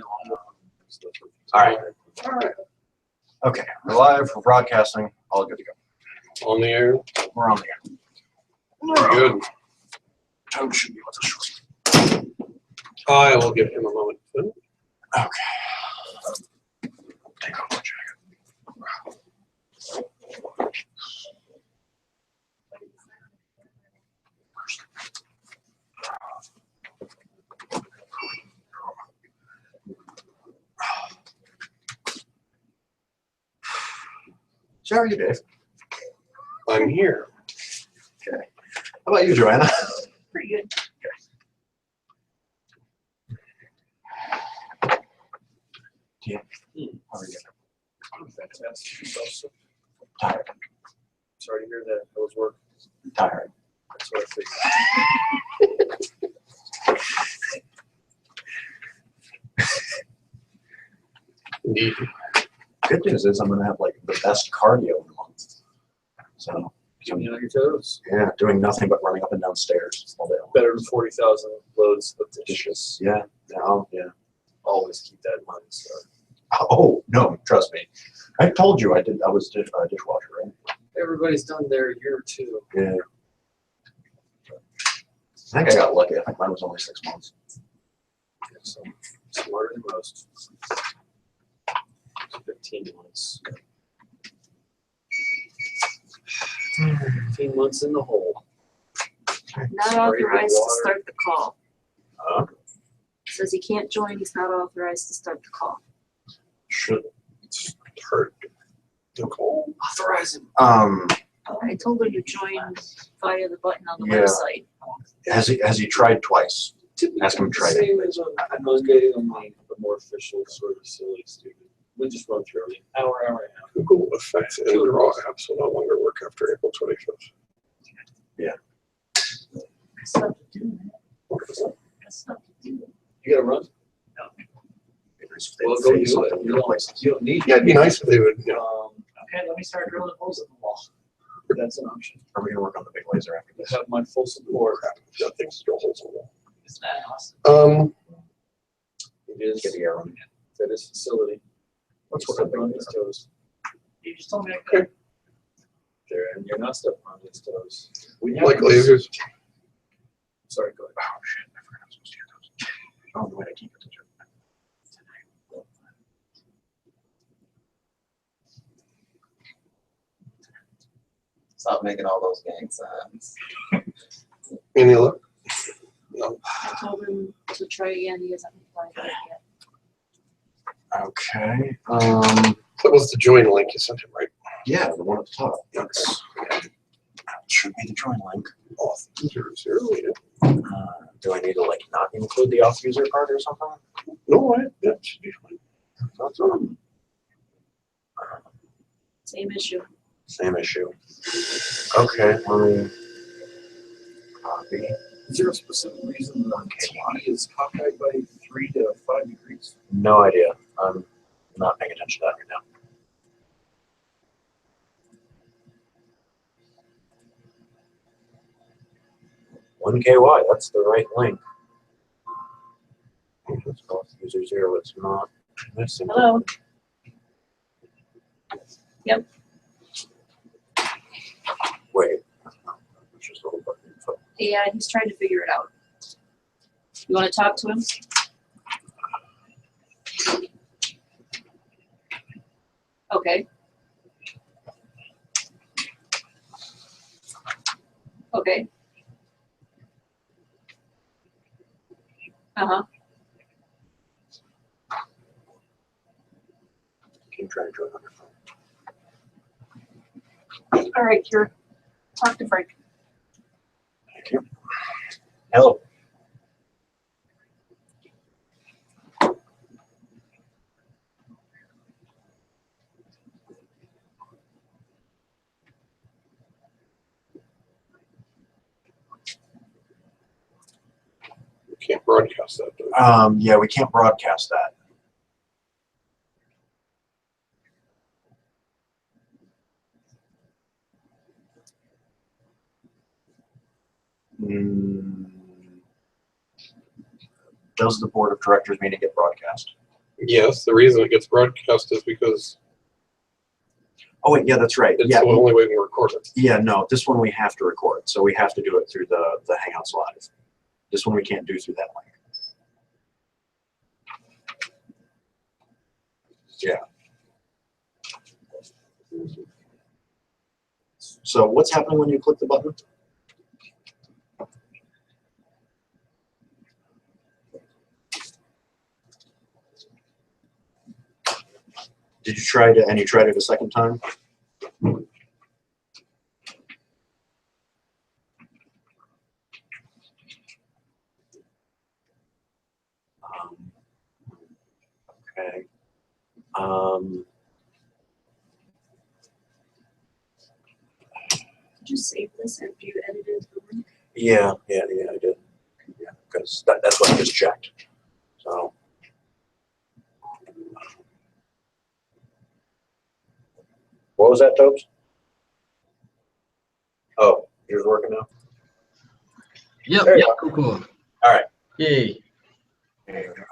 All right. Okay, we're live, we're broadcasting, all good to go. On the air? We're on the air. Good. Toad should be with us shortly. I will give him a moment. Okay. Take off my jacket. So how are you, Dave? I'm here. Okay. How about you, Joanna? Pretty good. Yeah. How are you? I'm fantastic. Tired. Sorry to hear that. That was work. Tired. That's what I figured. Indeed. Good news is I'm gonna have like the best cardio in a month. So Keeping you on your toes. yeah, doing nothing but running up and down stairs all day long. Better than 40,000 loads of dishes. Yeah. No. Yeah. Always keep that in mind. So. Oh no, trust me. I told you I was dishwasher, right? Everybody's done their year or two. Yeah. I think I got lucky. I think mine was only 6 months. So smarter than most. 15 months. 15 months in the hole. Not Spray the authorized to water. start the call. Says Says he can't join, he's not authorized to start the call. should Hurt. Nicole? Authorize him. I told him to join via the button on the Yeah. website. has he tried twice? Ask him to try it. Same as on Monday on the more official sort of silly stupid. We just run through everything. Hour and a half. Google Effects and Draw apps will no longer work after April 25th. Stuff to do, man. Got stuff to do. You gotta run? Well, go do it. You don't need. Yeah, it'd be nice if they would, you know. Okay, let me start drilling holes in the wall. That's an option. Are we gonna work on the big laser after You this? have my full support. Crap, I've got things to drill holes in the wall. Isn't that awesome? It is. Get the air on. At this facility. Let's work Step on the on big his laser. toes. You just told me I could. There, and you're not stepping on his toes. When you Like have this- lasers. Sorry, go ahead. Oh shit! I forgot I was supposed to get those. Oh, the way to keep it. Stop making all those gang signs. Any luck? No. I told him to try again, he hasn't replied back yet. Okay. That was the join link you sent him, right? Yeah, the one at the top. Yes. Should be the join link. Auth user 0, yeah. Do I need to like not include the off user part or something? No, that should be fine. That's all. Same issue. Same issue. Okay, let me copy. Is there a specific reason the TV is cockeyed by 3 to 5 degrees? No idea. I'm not paying attention to that right now. One KY, that's the right link. Let's go with user 0, it's not missing. Hello? Yep. Wait. It's just a little button info. Yeah, he's trying to figure it out. You wanna talk to him? Okay. Okay. Uh-huh. Can you try to join on your phone? All right, Kira. Talk to Frank. Thank you. Hello. You can't broadcast that, though. Yeah, we can't broadcast that. Does the board of directors meeting get broadcast? Yes, the reason it gets broadcast is because Oh wait, yeah, that's right. it's Yeah, the only way we can record it. yeah, no, this one we have to record, so we have to do it through the Hangouts Live. This one we can't do through that link. Yeah. So what's happening when you click the button? Did you try it, and you tried it a second time? Okay. Did you save this after you edited the link? Yeah, I did. Yeah, because that's what I just checked. So. What was that, Tobes? Oh, yours working now? Yep, There you yep, cool. All right. Yay. There you go.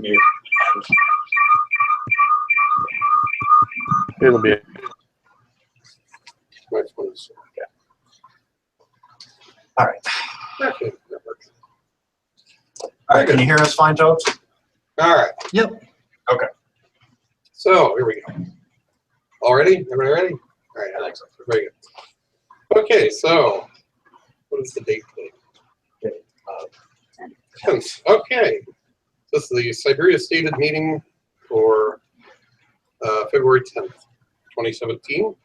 Mute. It'll be. Next one is. All right. Okay, that works. All right. Can you hear us fine, Tobes? All right. Yep. Okay. So here we go. All ready? Everybody ready? All right. I think so. Very good. Okay, so what is the date today? 10th. Okay. This is the Cyberia stated meeting for February 10th, 2017.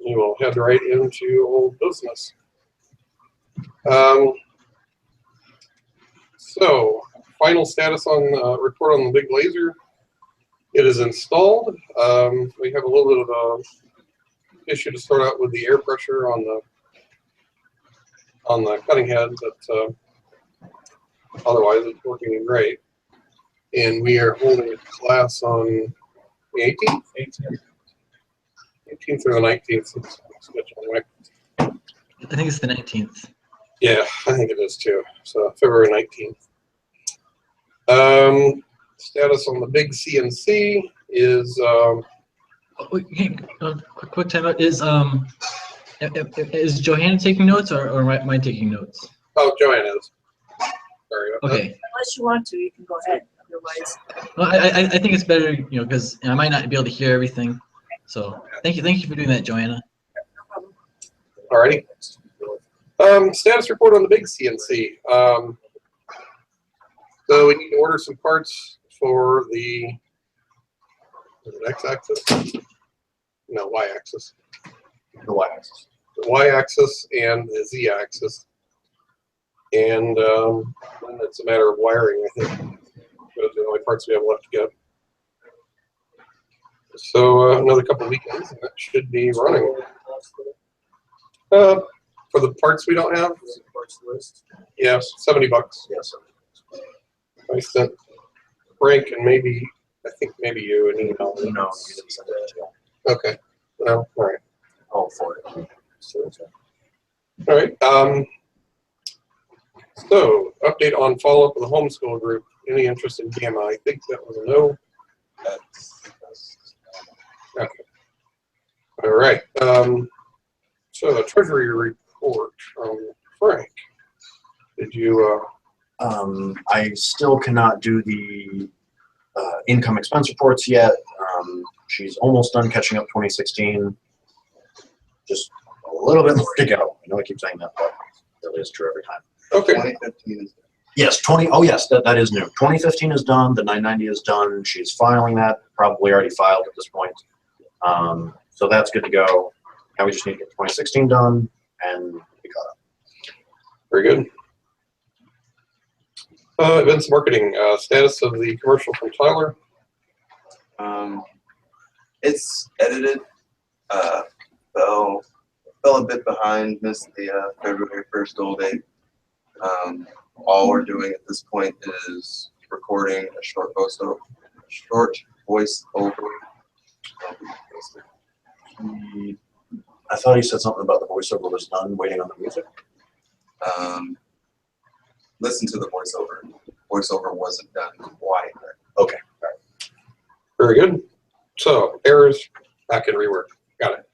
We will head right into old business. So, final status on report on the big laser. It is installed. We have a little bit of a issue to sort out with the air pressure on the cutting head, but otherwise it's working great. And we are holding a class on the 18th? 18th or the 19th. Anyway. I think it's the 19th. Yeah, I think it is too. So February 19th. Status on the big CNC is Okay, quick time out. Is Johanna taking notes or am I taking notes? oh, Joanne is. Sorry about that. Okay. Unless you want to, you can go ahead. Otherwise, Well, I think it's better, because I might not be able to hear everything. So thank you for doing that, Joanna. no problem. Alrighty. Status report on the big CNC. So we need to order some parts for the is it X-axis? No, Y-axis. The Y-axis. The Y-axis and the Z-axis. And then it's a matter of wiring, I think. Those are the only parts we have left to get. So another couple weekends, and that should be running. For the parts we don't have, yeah, $70. Yes. I sent Frank and I think maybe you an email. No, you didn't send it to me. Okay. No, all right. I'll forward it. All right. So, update on follow-up of the homeschool group. Any interest in Gamma? I think that was a no. Okay. All right. So, a treasury report from Frank. Did you? I still cannot do the income expense reports yet. She's almost done catching up 2016. Just a little bit more to go. I know I keep saying that, but it really is true every time. Okay. 2015 is Yes, oh yes, that is new. 2015 is done, the 990 is done, she's filing that, probably already filed at this point. So that's good to go. Now we just need to get 2016 done and be caught up. Very good. Events marketing, status of the commercial from Tyler. it's edited. Fell a bit behind, missed the February 1st goal date. All we're doing at this point is recording a short voice over. I thought he said something about the voiceover was done, waiting on the music. listened to the voiceover. Voiceover wasn't done quite right. Okay. Very good. So errors, back in rework. Got it.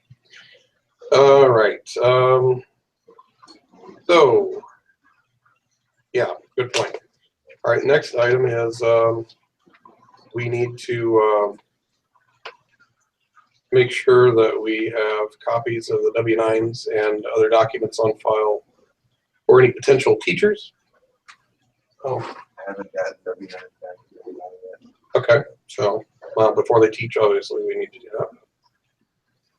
All right. So yeah, good point. All right. Next item is we need to make sure that we have copies of the W-9s and other documents on file for any potential teachers. Oh, I haven't gotten W9 back yet. okay. So, well, before they teach, obviously, we need to do that.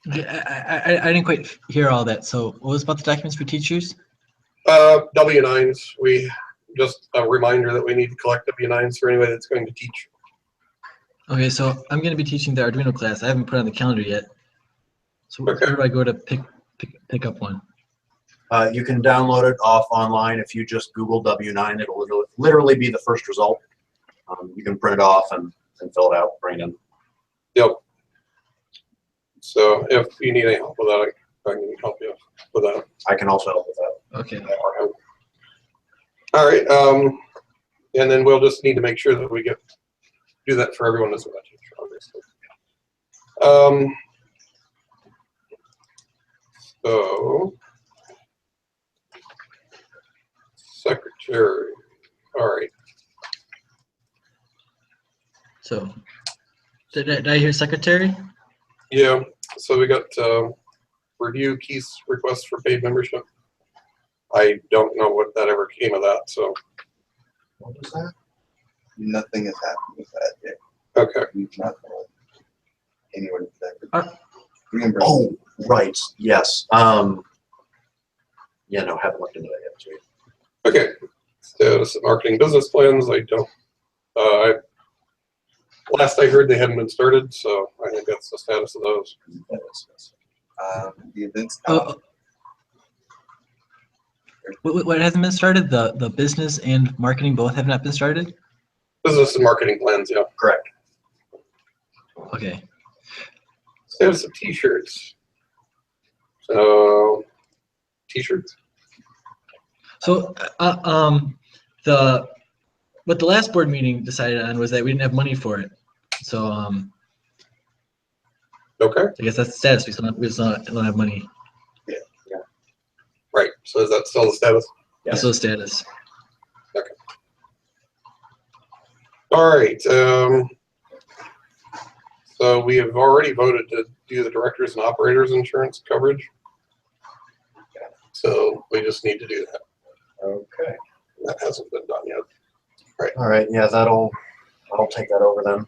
Okay, I didn't quite hear all that. So what was about the documents for teachers? W-9s, we just a reminder that we need to collect W-9s for anybody that's going to teach. Okay, so I'm going to be teaching the Arduino class. I haven't put it on the calendar yet. So Okay. where do I go to pick up one? You can download it off online. If you just Google W9, it'll literally be the first result. You can print it off and fill it out, bring it in. Yep. So if you need any help with that, I can help you with that. I can also help with that. Okay. All right. And then we'll just need to make sure that we do that for everyone that's going to teach, obviously. So secretary. All right. So did I hear secretary? Yeah. So we got review Keith's request for paid membership. I don't know what that ever came of that. So What was that? Nothing has happened with that yet. okay. We've not told anyone that. Uh, Reimbursement. Oh, right. Yes. Yeah, no, haven't looked into that yet. Sweet. Okay. Status of marketing business plans. I don't. Last I heard, they hadn't been started, so I think that's the status of those. The events. What hasn't been started? The business and marketing both have not been started? Business and marketing plans, yeah. Correct. Okay. Status of t-shirts. So, t-shirts? So what the last board meeting decided on was that we didn't have money for it. So Okay. I guess that's the status. We still don't have money. Right. So is that still the status? That's the status. All right. So we have already voted to do the directors and operators insurance coverage. So we just need to do that. Okay. That hasn't been done yet. All right. Yeah, I'll take that over then.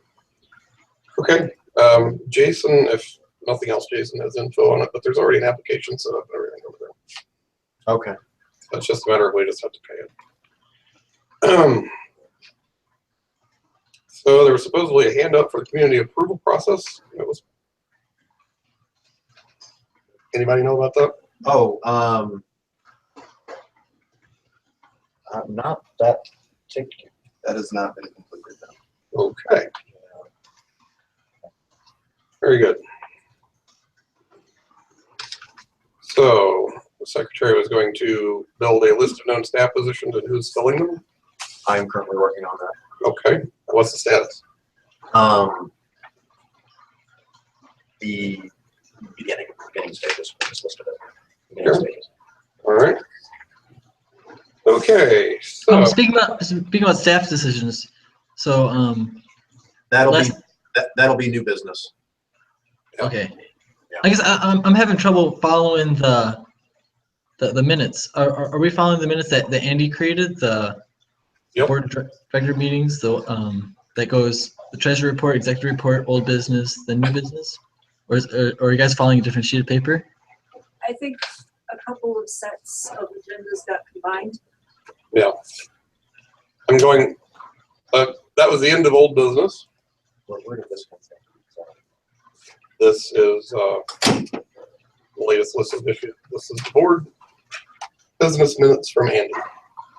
Okay. Jason, if nothing else, Jason has info on it, but there's already an application set up and everything over there. Okay. So it's just a matter of we just have to pay it. So there was supposedly a handout for the community approval process. It was. Anybody know about that? Oh, not that particular. That has not been completed though. Okay. Very good. So the secretary was going to build a list of known staff positions and who's filling them. I'm currently working on that. Okay. What's the status? The beginning stages. I just listed it. Beginning Sure. stages. All right. Okay. So Speaking about staff decisions, so That'll last- be that'll be new business. okay. Yeah. I guess I'm having trouble following the minutes. Are we following the minutes that Andy created? The Yep. board director meetings, that goes the treasury report, executive report, old business, then new business, or are you guys following a different sheet of paper? I think a couple of sets of agendas got combined. yeah, I'm going. That was the end of old business. Where did this come from? This is the latest list of issues. This is the board business minutes from Andy.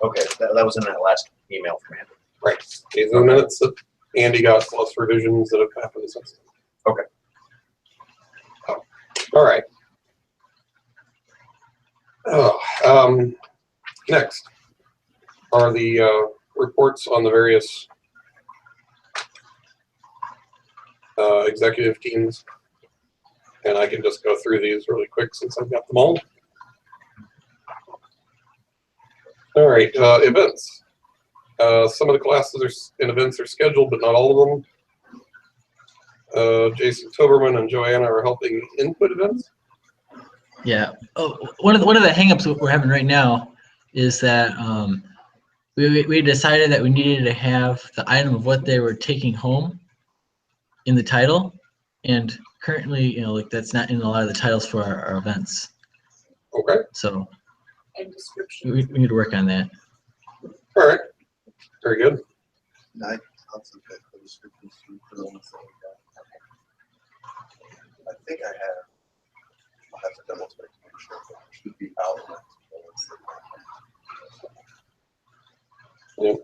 Okay, that was in that last email from Andrew. Right. These are the minutes that Andy got plus revisions that have happened since. Okay. Oh, all right. Oh, next. are the reports on the various executive teams. And I can just go through these really quick since I've got them all. All right, events. Some of the classes and events are scheduled, but not all of them. Jason Toberman and Joanna are helping input events. Yeah. Oh, one of the hangups we're having right now is that we decided that we needed to have the item of what they were taking home in the title, and currently, like that's not in a lot of the titles for our events. Okay. So And description. we need to work on that. All right. Very good. And I also get the descriptions for the ones that we got. I think I have. I'll have to double check to make sure, but it should be outlines. Yep.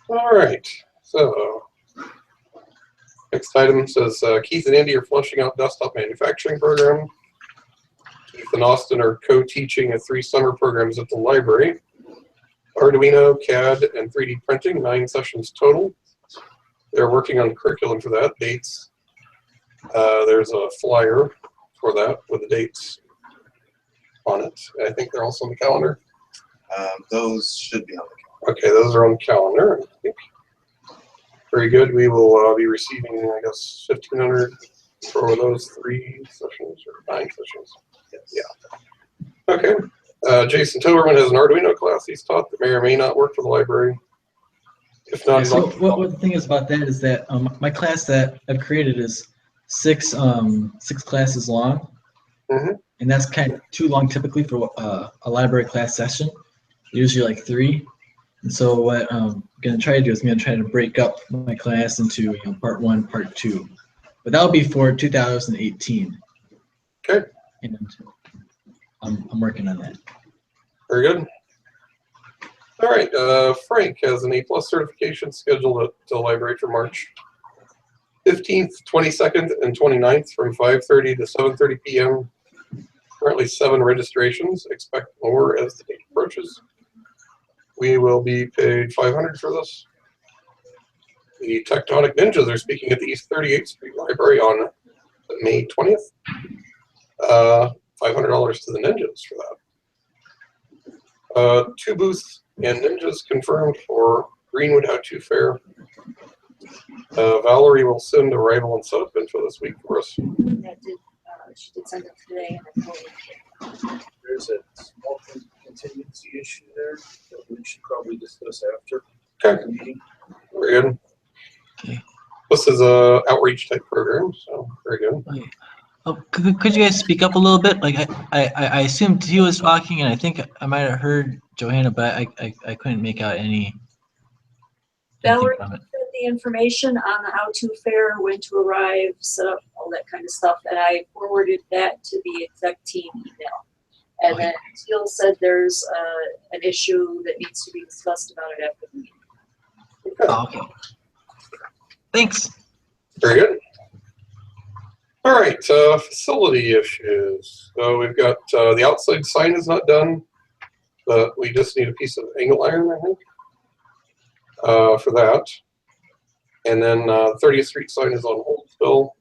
All right. So next item says Keith and Andy are flushing out desktop manufacturing program. Keith and Austin are co-teaching 3 summer programs at the library. Arduino, CAD, and 3D printing, 9 sessions total. They're working on curriculum for that. Dates. There's a flyer for that with the dates on it. I think they're also on the calendar. Those should be on the Okay, those are on the calendar, I think. Very good. We will be receiving, I guess, $1,500 for those 3 sessions or 9 sessions. calendar. Yeah. Okay. Jason Toberman has an Arduino class he's taught that may or may not work for the library. If not, Yeah, so what the thing is about that is that my class that I've created is 6 classes long, Mhm. and that's kind of too long typically for a library class session. Usually like 3. And so what I'm gonna try to do is I'm gonna try to break up my class into part 1, part 2, but that'll be for 2018. Okay. And I'm working on that. Very good. All right. Frank has an A+ certification scheduled at the library for March 15th, 22nd, and 29th from 5:30 to 7:30 p.m. Currently 7 registrations. Expect more as the date approaches. We will be paid $500 for this. The Tectonic Ninjas are speaking at the East 38th Street Library on May 20th. $500 to the Ninjas for that. 2 booths and Ninjas confirmed for Greenwood How To Fair. Valerie will send arrival and setup info this week for us. That did, she did send it today, and I told her. There's a small contingency issue there that we should probably discuss after Okay. the meeting. Very good. Okay. This is a outreach type program, so very good. Oh, could you guys speak up a little bit? Like I assumed he was talking, and I think I might have heard Johanna, but I couldn't make out anything Valerie from it. sent the information on the how-to fair, when to arrive, set up, all that kind of stuff, and I forwarded that to the exec team email. And Okay. then Teal said there's an issue that needs to be discussed about it after the meeting. Oh, okay. Thanks. Very good. All right, facility issues. So we've got the outside sign is not done, but we just need a piece of angle iron, I think, for that. And then 30th Street sign is on hold still.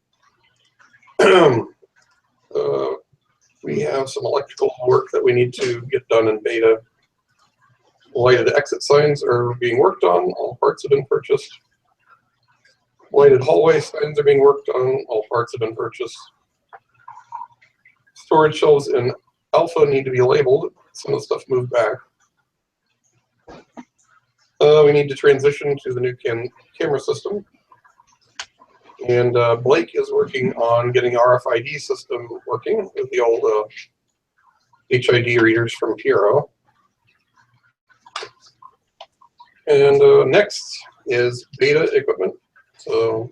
We have some electrical work that we need to get done in beta. Lighted exit signs are being worked on. All parts have been purchased. Lighted hallway signs are being worked on. All parts have been purchased. Storage shelves in Alpha need to be labeled. Some of the stuff moved back. We need to transition to the new camera system. And Blake is working on getting RFID system working with the old HID readers from Piero. And next is beta equipment. So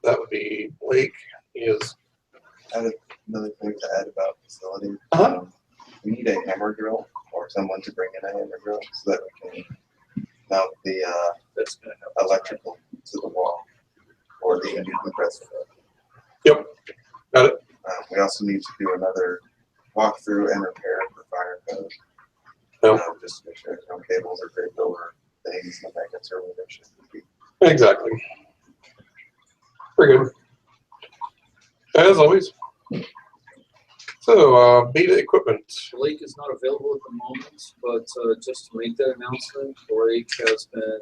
that would be Blake. He is. I have another thing to add about facility. Uh-huh. We need a hammer drill or someone to bring in a hammer drill so that we can mount the That's gonna help. electrical to the wall or the compressor. Yep. Got it. We also need to do another walkthrough and repair for fire code. Yep. Just to make sure there's no cables or draped over things, the magnets are where they should be. Exactly. Very good. As always. So, beta equipment. Blake is not available at the moment, but just to make that announcement, Blake has been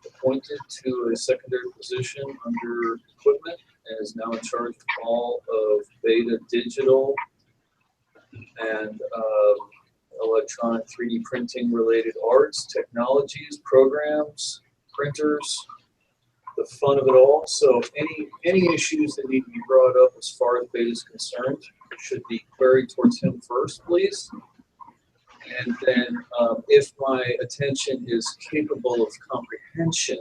appointed to a secondary position under equipment and is now in charge of all of beta digital and electronic 3D printing related arts, technologies, programs, printers, the fun of it all. So any issues that need to be brought up as far as beta is concerned should be queried towards him first, please. And then if my attention is capable of comprehension,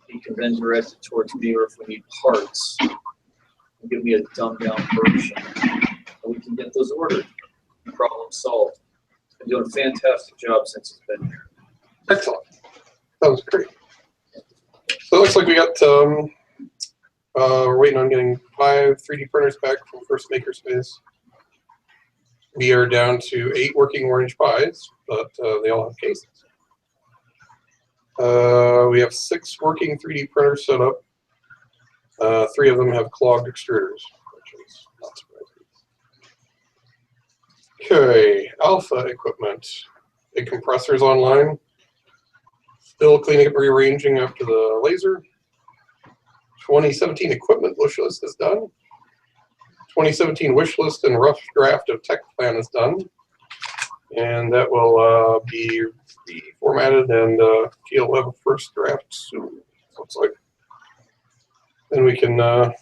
he can then direct it towards me, or if we need parts, give me a dumbed down version, and we can get those ordered. Problem solved. He's been doing a fantastic job since he's been here. Excellent. That was great. So it looks like we got, we're waiting on getting 5 3D printers back from First Makerspace. We are down to 8 working orange pies, but they all have cases. We have 6 working 3D printers set up. 3 of them have clogged extruders, which is not surprising. Okay, alpha equipment. Big compressors online. Still cleaning up, rearranging after the laser. 2017 equipment wish list is done. 2017 wish list and rough draft of tech plan is done. And that will be formatted, and he'll have a first draft soon, looks like. Then we can. There's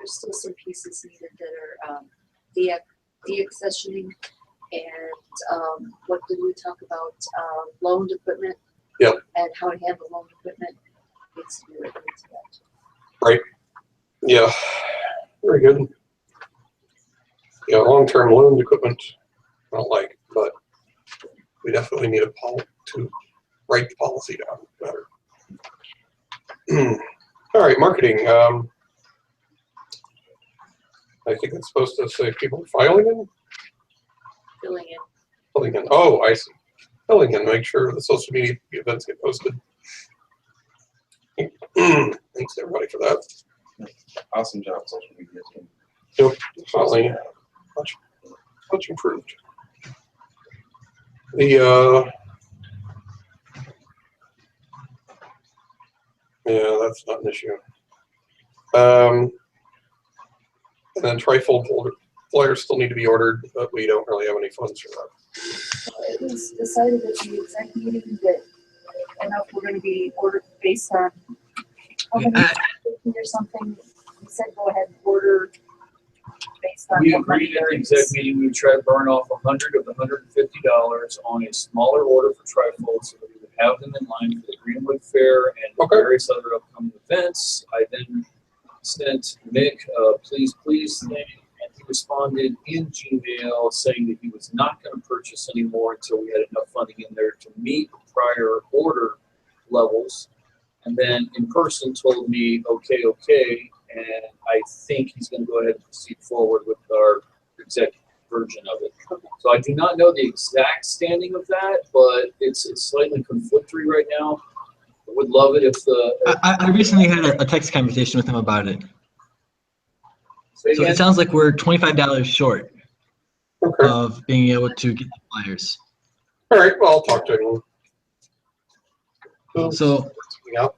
still some pieces needed that are deaccessioning, and what did we talk about? Loaned equipment. Yep. And how to handle loaned equipment needs to be written into that. Right. Yeah. Very good. Yeah, long-term loaned equipment I don't like, but we definitely need to write the policy down better. All right, marketing. I think it's supposed to say people filing in. Filling in. Filling in. Oh, I see. Filling in. Make sure the social media events get posted. Thanks everybody for that. Awesome job, social media team. Yep, definitely much improved. The yeah, that's not an issue. And then trifold flyers still need to be ordered, but we don't really have any funds for that. It was decided at the exec meeting that enough were going to be ordered based on how many, 50 or something. We said go ahead and order based on We what money agreed at there the exec is. meeting we would try to burn off 100 of the $150 on a smaller order for trifold so that we would have them in line for the Greenwood Fair and various other upcoming events. I then sent Mick a please thing, and he responded in Gmail saying that he was not going to purchase any more until we had enough funding in there to meet prior order levels. And then in person told me, okay, and I think he's going to go ahead and proceed forward with our executive version of it. So I do not know the exact standing of that, but it's slightly conflictory right now. I would love it if the... I recently had a text conversation with him about it. Say So again? it sounds like we're $25 short Okay. of being able to get the flyers. All right. Well, I'll talk to him. So Out.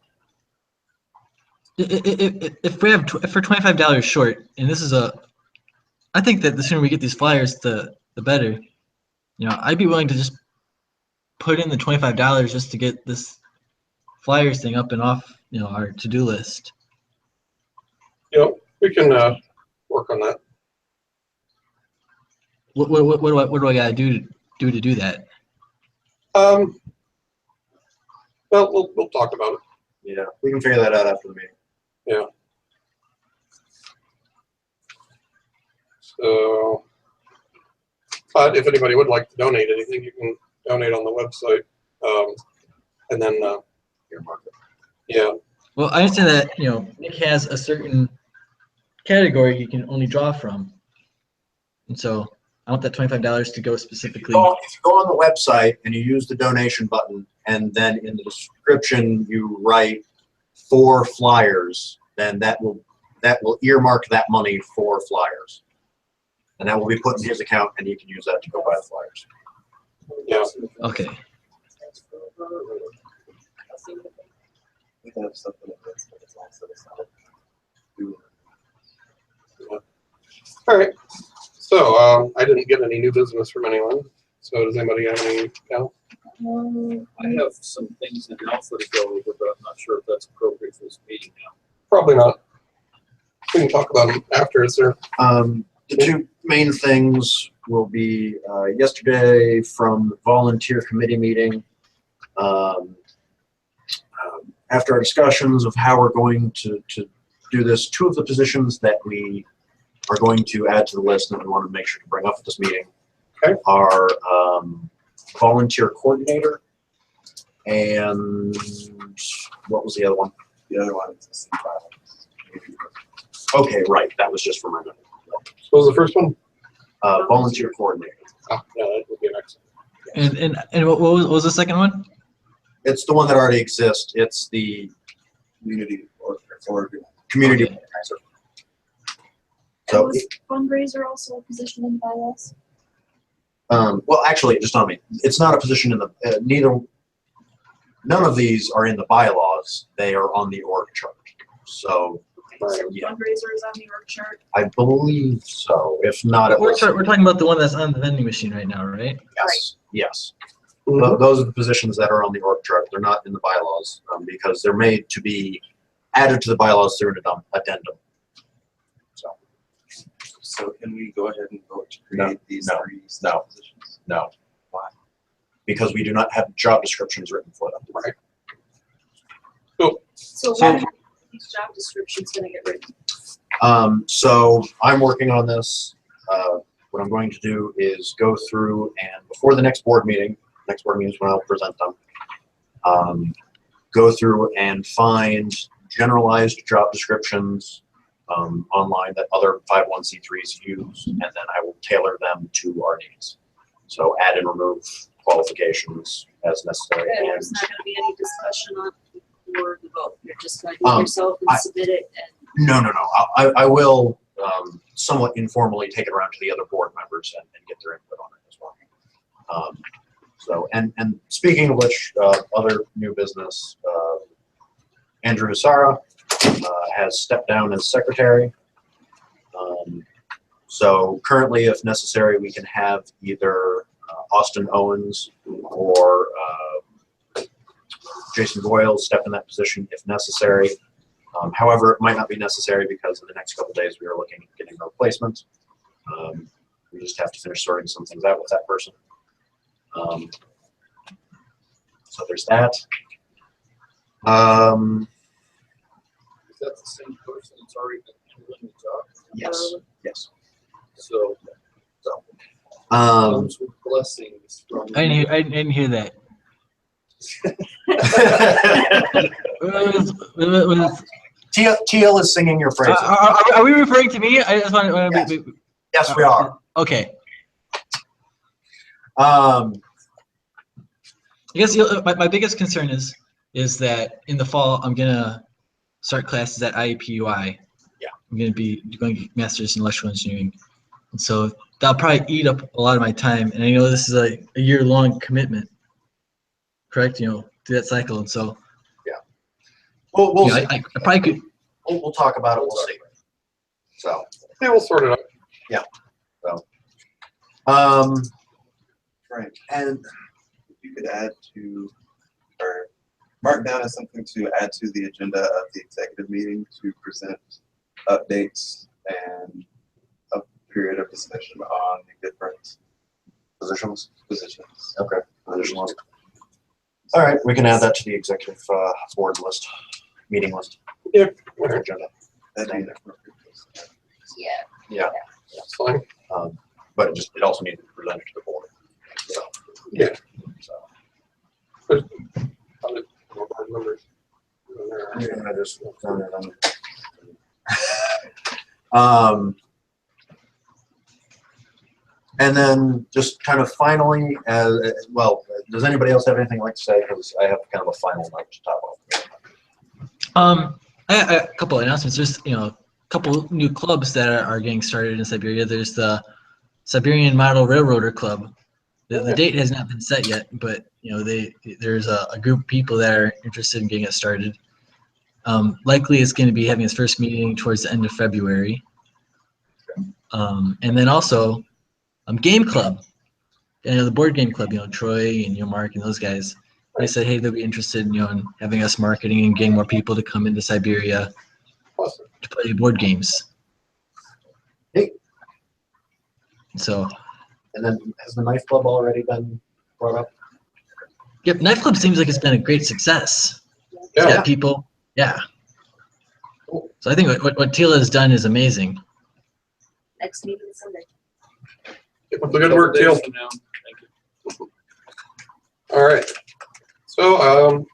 if we're $25 short, and this is I think that the sooner we get these flyers, the better. You know, I'd be willing to just put in the $25 just to get this flyers thing up and off, you know, our to-do list. Yep. We can work on that. What do I gotta do to do that? Well, we'll talk about it. Yeah, we can figure that out after the meeting. Yeah. So, but if anybody would like to donate anything, you can donate on the website. And then, yeah. Well, I understand that, you know, Nick has a certain category you can only draw from. And so I want that $25 to go specifically. If you go on the website and you use the donation button, and then in the description you write 4 flyers, then that will earmark that money for flyers, and that will be put in his account, and he can use that to go buy the flyers. Yeah. Okay. We can have something like this, but it's all set aside. All right. So I didn't get any new business from anyone. So does anybody have any? No? I have some things in alpha to go over, but I'm not sure if that's appropriate for this meeting now. Probably not. We can talk about them after. Is there? The 2 main things will be yesterday from the volunteer committee meeting. After our discussions of how we're going to do this, 2 of the positions that we are going to add to the list and we want to make sure to bring up at this meeting are volunteer coordinator and what was the other one? The other one is a C5. Okay, right. That was just for my memory. What was the first one? Volunteer coordinator. Oh, yeah, that would be next. And what was the second one? It's the one that already exists. It's the Community or community Okay. organizer. And So, was fundraiser also a position in the bylaws? well, actually, just on me. It's not a position in the none of these are in the bylaws. They are on the org chart. So, So yeah, fundraiser is on the org chart. I believe so. If not, it We're was. talking about the one that's on the vending machine right now, right? Yes. Yes. Mhm. Those are the positions that are on the org chart. They're not in the bylaws because they're made to be added to the bylaws through an addendum. So can we go ahead and vote to No, create these no, 3 no. positions? No. Why? Because we do not have job descriptions written for them. Right. So So- when are these job descriptions gonna get written? So I'm working on this. What I'm going to do is go through and before the next board meeting is when I'll present them, go through and find generalized job descriptions online that other 501c3s use, and then I will tailor them to our needs. So add and remove qualifications as necessary. And And there's not gonna be any discussion on before the vote. You're just gonna do Um, it yourself and I- submit it and. no. I will somewhat informally take it around to the other board members and get their input on it as well. And speaking of which, other new business, Andrew Asara has stepped down as secretary. So currently, if necessary, we can have either Austin Owens or Jason Boyle step in that position if necessary. However, it might not be necessary because in the next couple of days we are looking at getting a replacement. We just have to finish sorting some things out with that person. So there's that. Is that the same person that's already been handling the job? Yes. Yes. So, Um, comes with blessings from. I didn't hear that. Was- Teal is singing your praises. are we referring to me? I just want Yes. to. Yes, we are. Okay. Um, I guess my biggest concern is that in the fall I'm gonna start classes at IUPUI. Yeah. I'm gonna be going masters in electrical engineering, and so that'll probably eat up a lot of my time. And I know this is a year-long commitment, correct? You know, to that cycle, and so we'll you know, see. I probably could. We'll talk about it. We'll see. So, Yeah, we'll sort it out. Frank, and if you could add to, or mark down as something to add to the agenda of the executive meeting to present updates and a period of discussion on the different positions. positions. Okay. Position list. All right, we can add that to the executive board list, meeting list. Yeah. Or agenda. That'd be an appropriate place. Yeah. Yeah. That's fine. But it also needs to be presented to the board. So, Yeah. So. Other board members. I just found it on. And then just kind of finally, well, does anybody else have anything like to say? Because I have kind of a final note to top off. A couple of announcements. There's a couple new clubs that are getting started in Siberia. There's the Siberian Model Railroader Club. The date has not been set yet, but there's a group of people that are interested in getting it started. Likely it's going to be having its first meeting towards the end of February. And then also Game Club, the board game club, Troy and Mark and those guys. They said, hey, they'll be interested in having us marketing and getting more people to come into Siberia to play board games. Hey. So. And then has the Knife Club already been brought up? Yep, Knife Club seems like it's been a great success. Yeah. It's got people. Yeah. Cool. So I think what Tila has done is amazing. Next meeting Sunday. Keep up the good work, Teal. Thank you. All right. So,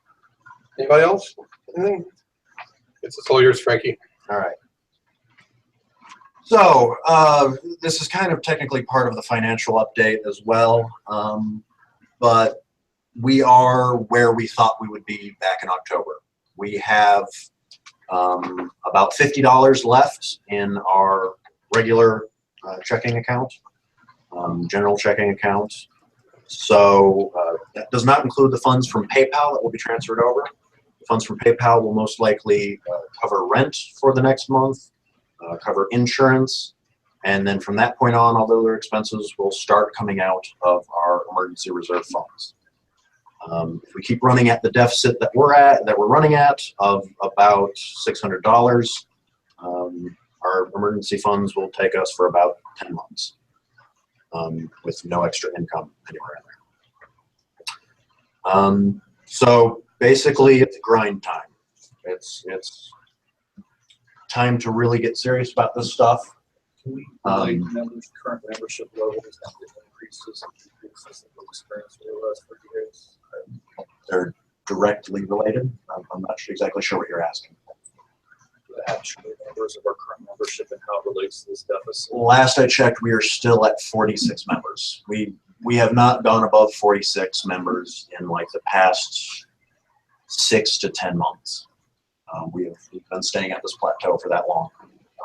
anybody else? Anything? It's all yours, Frankie. All right. So this is kind of technically part of the financial update as well, but we are where we thought we would be back in October. We have about $50 left in our regular checking account, general checking account. So that does not include the funds from PayPal that will be transferred over. The funds from PayPal will most likely cover rent for the next month, cover insurance, and then from that point on, all the other expenses will start coming out of our emergency reserve funds. If we keep running at the deficit that we're running at of about $600, our emergency funds will take us for about 10 months with no extra income anywhere in there. So basically, it's grind time. It's time to really get serious about this stuff. Can we relate current membership levels and the increases and decreases that we've experienced over the last 30 years? They're directly related. I'm not exactly sure what you're asking. The actual numbers of our current membership and how it relates to this deficit. Last I checked, we are still at 46 members. We have not gone above 46 members in like the past 6 to 10 months. We've been staying at this plateau for that long.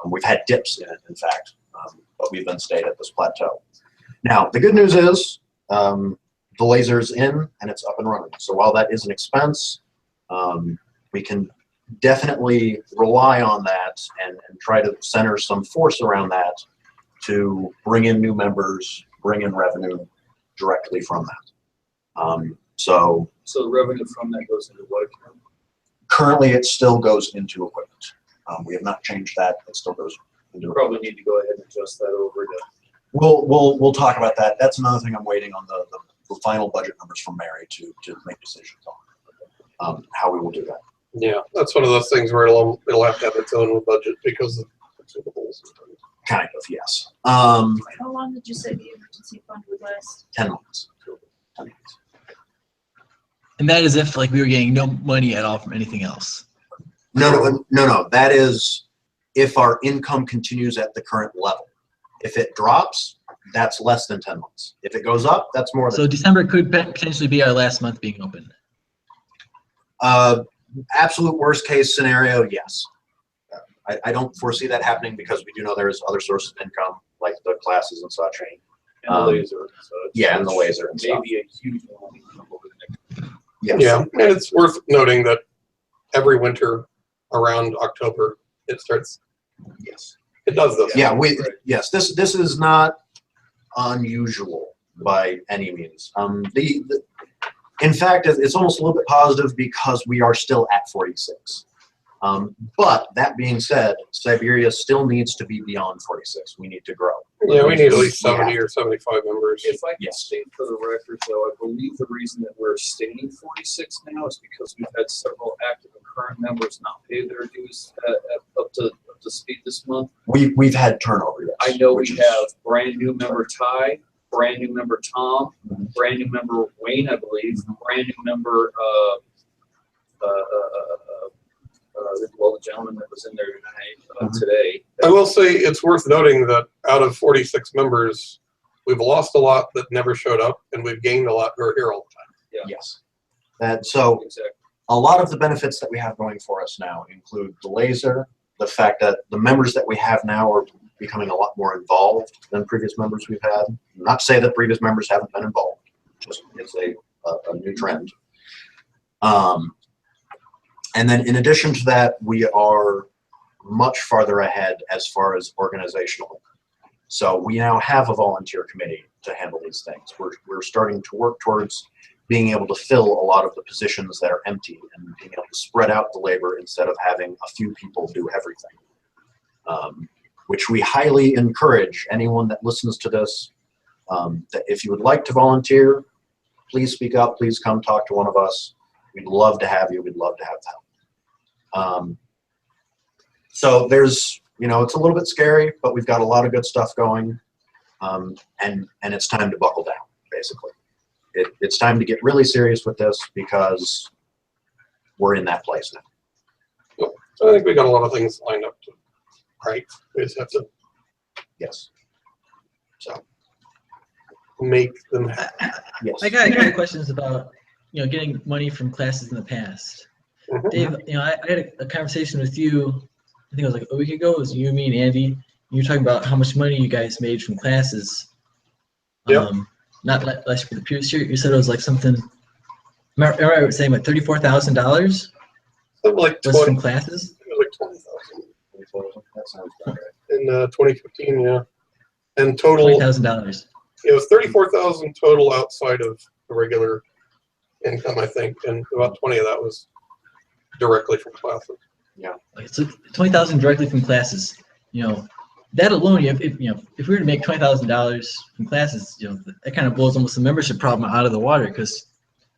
We've had dips in it, in fact, but we've been stayed at this plateau. Now, the good news is the laser's in and it's up and running. So while that is an expense, we can definitely rely on that and try to center some force around that to bring in new members, bring in revenue directly from that. So the revenue from that goes into what account? Currently, it still goes into equipment. We have not changed that. It still goes into You equipment. probably need to go ahead and adjust that over to. We'll talk about that. That's another thing I'm waiting on the final budget numbers from Mary to make decisions on how we will do that. Yeah, that's one of those things where it'll have to have its own budget because of consumables. Kind of, yes. How long did you say the emergency fund would last? 10 months. 10 months. And that is if we were getting no money at all from anything else. No. That is if our income continues at the current level. If it drops, that's less than 10 months. If it goes up, that's more than. So December could potentially be our last month being open. Absolute worst case scenario, yes. I don't foresee that happening because we do know there's other sources of income like the classes and such. And the laser. So and the laser and stuff. Maybe a huge amount of income over the next. Yes. Yeah, and it's worth noting that every winter around October it starts. Yes. It does this. Yeah. Yes. This is not unusual by any means. In fact, it's almost a little bit positive because we are still at 46. But that being said, Cyberia still needs to be beyond 46. We need to grow. Yeah, we need at least We have 70 or 75 members. If I can Yes. state for the record, though, I believe the reason that we're staying 46 now is because we've had several active and current members not pay their dues up to speed this month. We've had turnover. Yes, I know we which is- have brand new member Ty, brand new member Tom, brand new member Wayne, I believe, brand new member the gentleman that was in there tonight, today. I will say it's worth noting that out of 46 members, we've lost a lot that never showed up, and we've gained a lot who are here all the time. Yes. So Exactly. a lot of the benefits that we have going for us now include the laser, the fact that the members that we have now are becoming a lot more involved than previous members we've had. Not to say that previous members haven't been involved, just it's a new trend. And then in addition to that, we are much farther ahead as far as organizational. So we now have a volunteer committee to handle these things. We're starting to work towards being able to fill a lot of the positions that are empty and being able to spread out the labor instead of having a few people do everything. Which we highly encourage anyone that listens to this, that if you would like to volunteer, please speak up, please come talk to one of us. We'd love to have you, we'd love to have help. So there's, it's a little bit scary, but we've got a lot of good stuff going, and it's time to buckle down, basically. It's time to get really serious with this because we're in that place now. So I think we got a lot of things lined up to, right? We just have to Yes. So, make them happen. yes. I got a couple questions about, getting money from classes in the past. Mhm. Dave, I had a conversation with you, I think it was like a week ago. It was you, me, and Andy. You were talking about how much money you guys made from classes. Yep. Not last year, but the previous year. You said it was like something. Am I right saying like $34,000 Something like was 20, from classes? it was like 20,000 That sounds about right. in 2015, yeah. And total, $20,000. it was 34,000 total outside of the regular income, I think, and about 20 of that was directly from classes. Okay, so 20,000 directly from classes. That alone, if we were to make $20,000 from classes, that kind of blows almost the membership problem out of the water because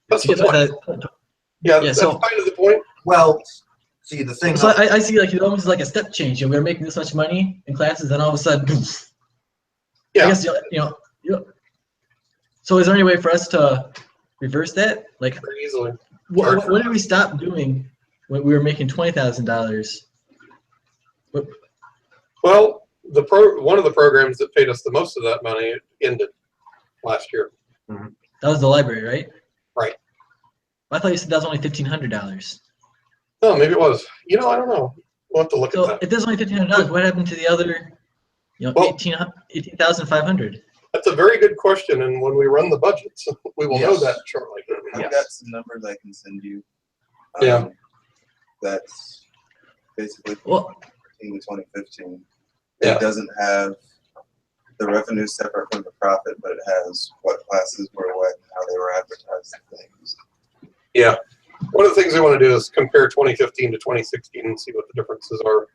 That's the point. Yeah, that's so- kind of the point. Well, see, the thing. So I see like it almost like a step change. We're making this much money in classes, and all of a sudden, Yeah. I guess So is there any way for us to reverse that? Like, Pretty easily. what did we stop doing when we were making $20,000? Well, one of the programs that paid us the most of that money ended last year. That was the library, right? Right. I thought you said that was only $1,500. Oh, maybe it was. I don't know. We'll have to look So at that. if there's only $1,500, what happened to the other, Well- 18,500? That's a very good question, and when we run the budgets, we will know Yes. that shortly. I've Yes. got some numbers I can send you. Yeah. That's basically Well, 2014 to 2015. Yeah. It doesn't have the revenue separate from the profit, but it has what classes were what, and how they were advertised and things. Yeah. One of the things we want to do is compare 2015 to 2016 and see what the differences are.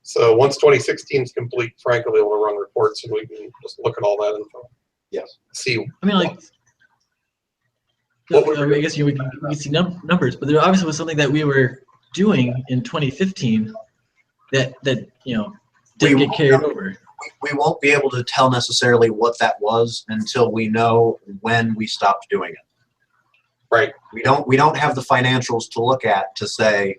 So once 2016 is complete, Frank will be able to run reports and we can just look at all that info. Yes. See. I mean, like, What we were I guess we can see numbers, but there obviously was something that we were doing in 2015 that didn't get carried over. We won't be able to tell necessarily what that was until we know when we stopped doing it. Right. We don't have the financials to look at to say,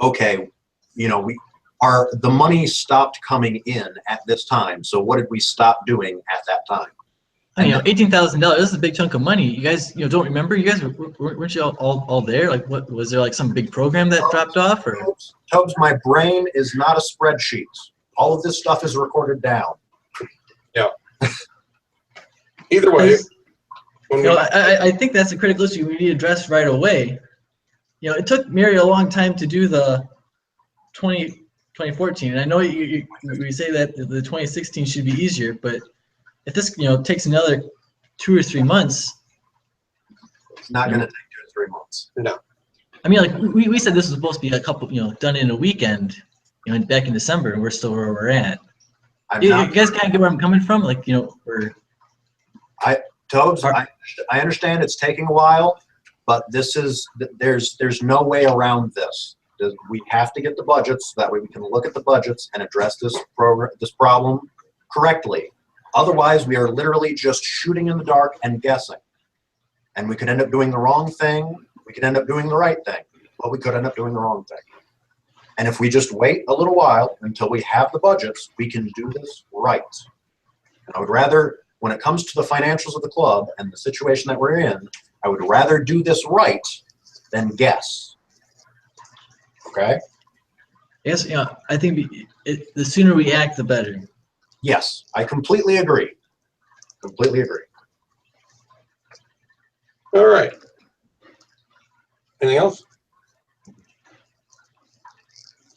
okay, the money stopped coming in at this time. So what did we stop doing at that time? $18,000. This is a big chunk of money. You guys, don't remember? You guys weren't you all there? Like, what was there? Like some big program that dropped off, or? Tobes, my brain is not a spreadsheet. All of this stuff is recorded down. Either way, when we, I think that's a critical issue we need to address right away. It took Mary a long time to do the 2014, and I know you say that the 2016 should be easier, but if this takes another 2 or 3 months, It's not going to take 2 or 3 months. no. I mean, like we said this was supposed to be a couple, done in a weekend, back in December, and we're still where we're at. You guys kind of get where I'm coming from, like Tobes, I understand it's taking a while, but there's no way around this. We have to get the budgets so that way we can look at the budgets and address this problem correctly. Otherwise, we are literally just shooting in the dark and guessing. And we could end up doing the wrong thing. We could end up doing the right thing, but we could end up doing the wrong thing. And if we just wait a little while until we have the budgets, we can do this right. And I would rather when it comes to the financials of the club and the situation that we're in, I would rather do this right than guess. Okay? Yes, I think the sooner we act, the better. Yes, I completely agree. Completely agree. All right. Anything else?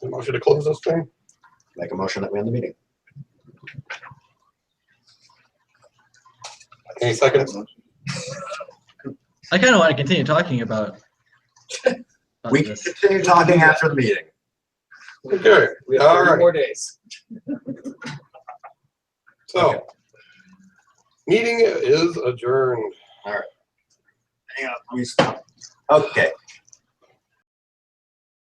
A motion to close this thing? Make a motion that we end the meeting. Any seconds? I kind of want to continue talking about We can this. continue talking after the meeting. Okay, We have all 3 right. more days. So, meeting is adjourned. Hang on, let me stop. Okay,